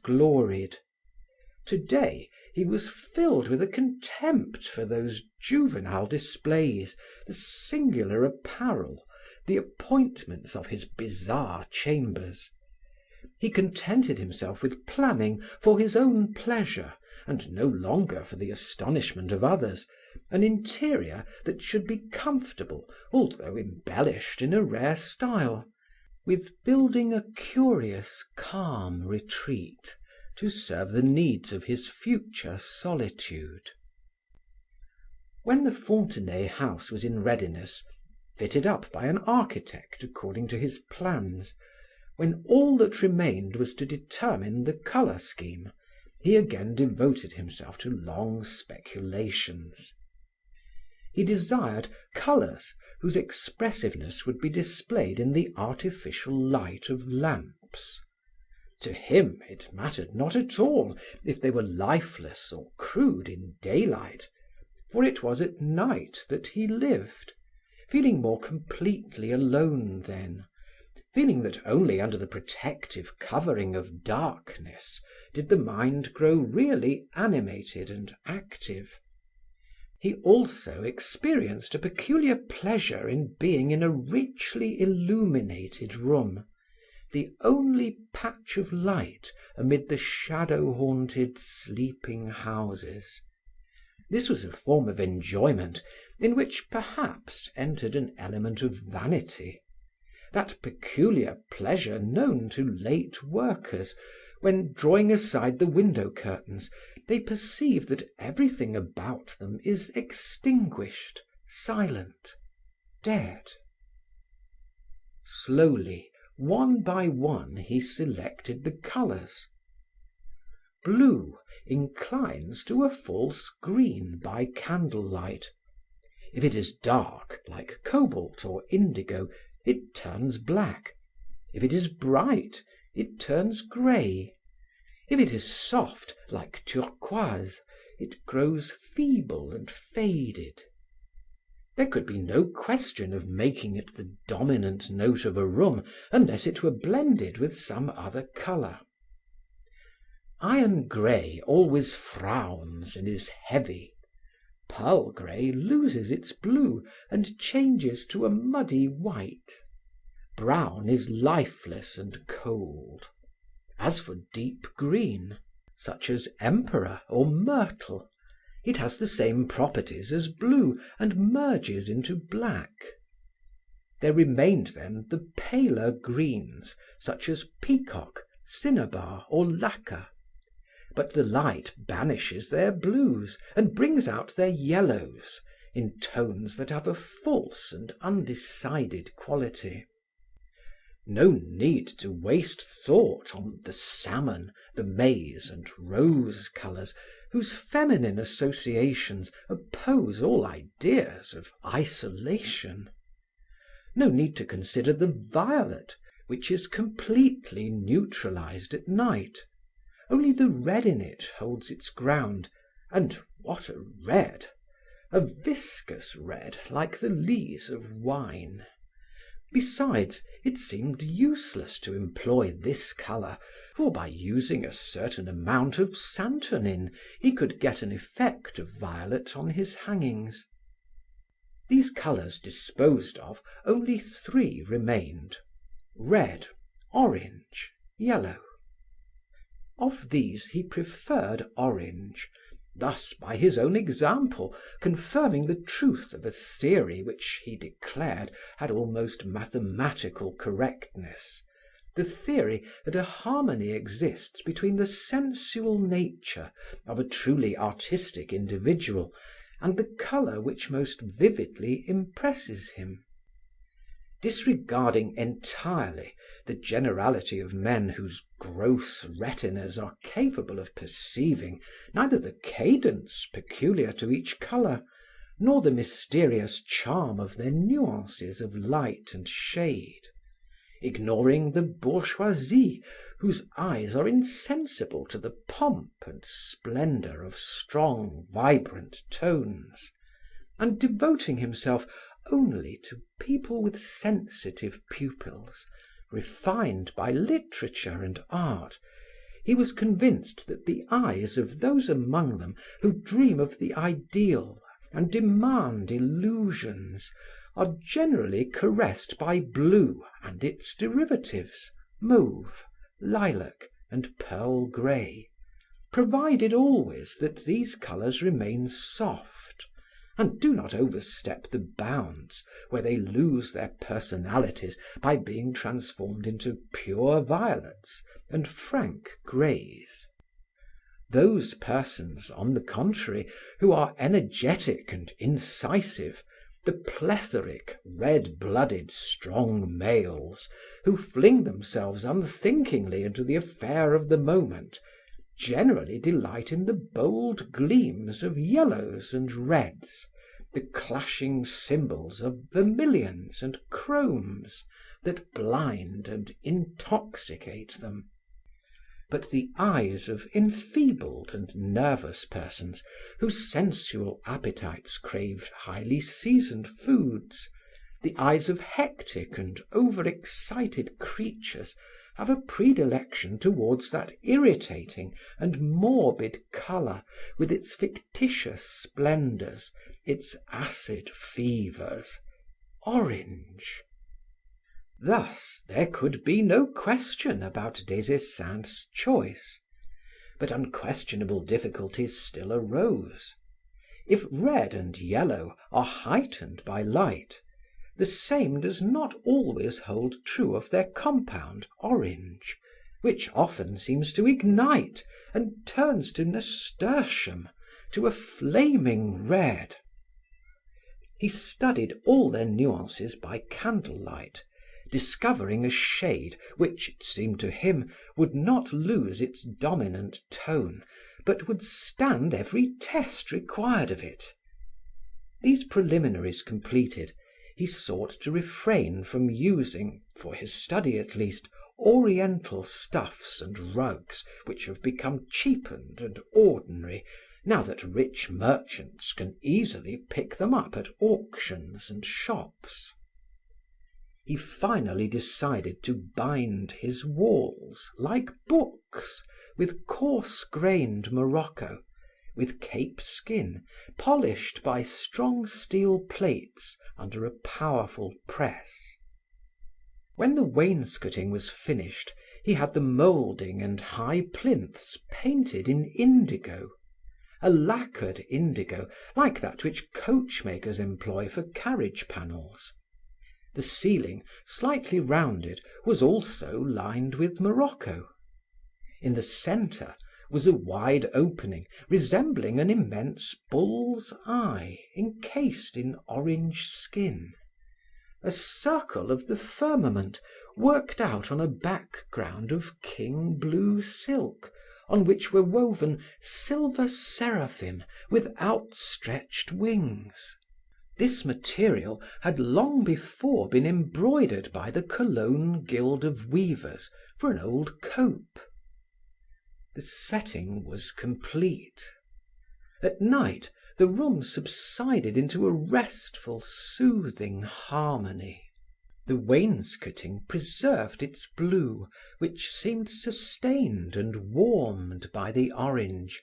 gloried. Today he was filled with a contempt for those juvenile displays, the singular apparel, the appointments of his bizarre chambers. He contented himself with planning, for his own pleasure, and no longer for the astonishment of others, an interior that should be comfortable although embellished in a rare style, with building a curious, calm retreat to serve the needs of his future solitude. When the Fontenay house was in readiness, fitted up by an architect according to his plans, when all that remained was to determine the color scheme, he again devoted himself to long speculations. He desired colors whose expressiveness would be displayed in the artificial light of lamps. To him it mattered not at all if they were lifeless or crude in daylight, for it was at night that he lived, feeling more completely alone then, feeling that only under the protective covering of darkness did the mind grow really animated and active. He also experienced a peculiar pleasure in being in a richly illuminated room, the only patch of light amid the shadow-haunted, sleeping houses. This was a form of enjoyment in which perhaps entered an element of vanity, that peculiar pleasure known to late workers, when, drawing aside the window curtains, they perceive that everything about them is extinguished, silent, dead. Slowly, one by one, he selected the colors. Blue inclines to a false green by candlelight. If it is dark, like cobalt or indigo, it turns black. If it is bright, it turns gray. If it is soft, like turquoise, it grows feeble and faded. There could be no question of making it the dominant note of a room unless it were blended with some other color. Iron gray always frowns and is heavy. Pearl gray loses its blue and changes to a muddy white. Brown is lifeless and cold. As for deep green, such as emperor or myrtle, it has the same properties as blue and merges into black. There remained then the paler greens, such as peacock, cinnabar, or lacquer. But the light banishes their blues and brings out their yellows in tones that have a false and undecided quality. No need to waste thought on the salmon, the maize, and rose colors, whose feminine associations oppose all ideas of isolation. No need to consider the violet, which is completely neutralized at night. Only the red in it holds its ground, and what a red! A viscous red, like the lees of wine. Besides, it seemed useless to employ this color, for by using a certain amount of santonin he could get an effect of violet on his hangings. These colors disposed of, only three remained: red, orange, yellow. Of these he preferred orange, thus by his own example confirming the truth of a theory which he declared had almost mathematical correctness, the theory that a harmony exists between the sensual nature of a truly artistic individual and the color which most vividly impresses him. Disregarding entirely the generality of men whose gross retinas are capable of perceiving neither the cadence peculiar to each color, nor the mysterious charm of their nuances of light and shade, ignoring the bourgeoisie, whose eyes are insensible to the pomp and splendor of strong, vibrant tones, and devoting himself only to people with sensitive pupils, refined by literature and art, He was convinced that the eyes of those among them who dream of the ideal and demand illusions are generally caressed by blue and its derivatives, mauve, lilac, and pearl grey, provided always that these colours remain soft and do not overstep the bounds where they lose their personalities by being transformed into pure violets and frank greys. Those persons, on the contrary, who are energetic and incisive, the plethoric, red-blooded, strong males, who fling themselves unthinkingly into the affair of the moment, generally delight in the bold gleams of yellows and reds, the clashing cymbals of vermilions and chromes that blind and intoxicate them. But the eyes of enfeebled and nervous persons, whose sensual appetites crave highly seasoned foods, the eyes of hectic and over-excited creatures have a predilection towards that irritating and morbid colour with its fictitious splendours, its acid fevers, orange. Thus there could be no question about Des Esseintes' choice, but unquestionable difficulties still arose. If red and yellow are heightened by light, the same does not always hold true of their compound orange, which often seems to ignite and turns to nasturtium, to a flaming red. He studied all their nuances by candlelight, discovering a shade which, it seemed to him, would not lose its dominant tone, but would stand every test required of it. These preliminaries completed, he sought to refrain from using, for his study at least, oriental stuffs and rugs which have become cheapened and ordinary now that rich merchants can easily pick them up at auctions and shops. He finally decided to bind his walls, like books, with coarse-grained morocco, with cape skin, polished by strong steel plates under a powerful press. When the wainscoting was finished, he had the moulding and high plinths painted in indigo, a lacquered indigo like that which coachmakers employ for carriage panels. The ceiling, slightly rounded, was also lined with morocco. In the centre was a wide opening resembling an immense bull's eye encased in orange skin. A circle of the firmament worked out on a background of king blue silk, on which were woven silver seraphim with outstretched wings. This material had long before been embroidered by the Cologne Guild of Weavers for an old cope. The setting was complete. At night, the room subsided into a restful, soothing harmony. The wainscoting preserved its blue, which seemed sustained and warmed by the orange,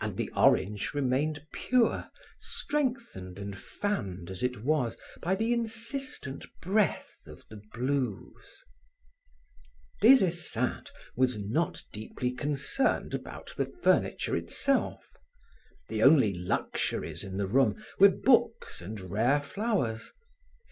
and the orange remained pure, strengthened and fanned as it was by the insistent breath of the blues. Des Esseintes was not deeply concerned about the furniture itself. The only luxuries in the room were books and rare flowers.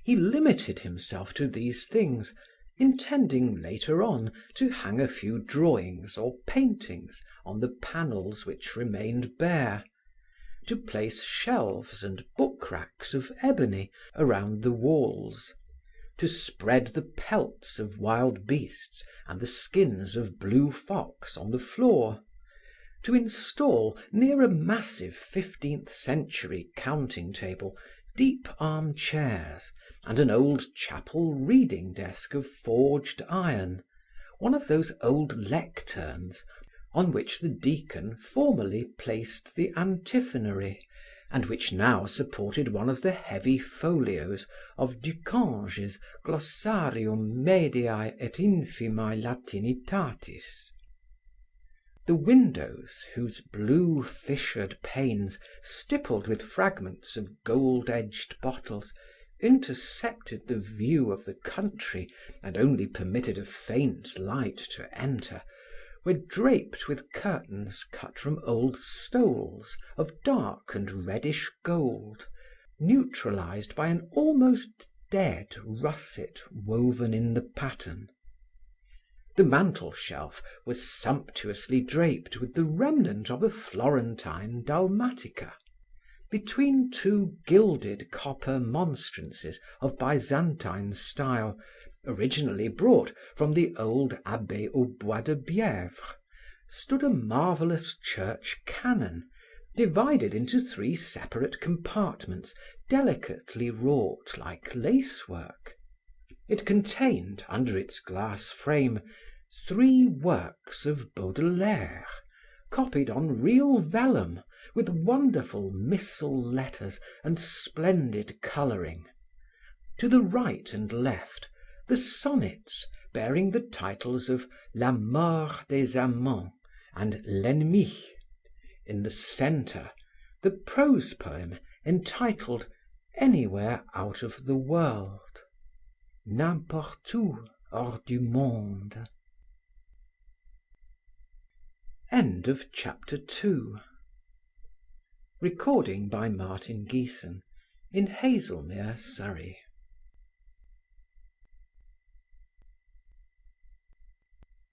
He limited himself to these things, intending later on to hang a few drawings or paintings on the panels which remained bare, to place shelves and book racks of ebony around the walls, to spread the pelts of wild beasts and the skins of blue fox on the floor, to install near a massive 15th century counting table deep armchairs and an old chapel reading desk of forged iron, one of those old lecterns on which the deacon formerly placed the antiphonary, and which now supported one of the heavy folios of Ducange's Glossarium Mediae et Infimae Latinitatis. The windows, whose blue fissured panes, stippled with fragments of gold-edged bottles, intercepted the view of the country and only permitted a faint light to enter, were draped with curtains cut from old stoles of dark and reddish gold, neutralized by an almost dead russet woven in the pattern. The mantel shelf was sumptuously draped with the remnant of a Florentine dalmatica. Between two gilded copper monstrances of Byzantine style, originally brought from the old Abbaye au Bois de Bievre, stood a marvelous church canon, divided into 3 separate compartments, delicately wrought like lacework. It contained, under its glass frame, 3 works of Baudelaire, copied on real vellum, with wonderful missal letters and splendid coloring. To the right and left, the sonnets bearing the titles of La Mort des Amants and L'Ennemi. In the center, the prose poem entitled Anywhere Out of the World, N'importe où hors du monde. End of chapter 2. Recording by Martin Geeson in Hazelmere, Surrey.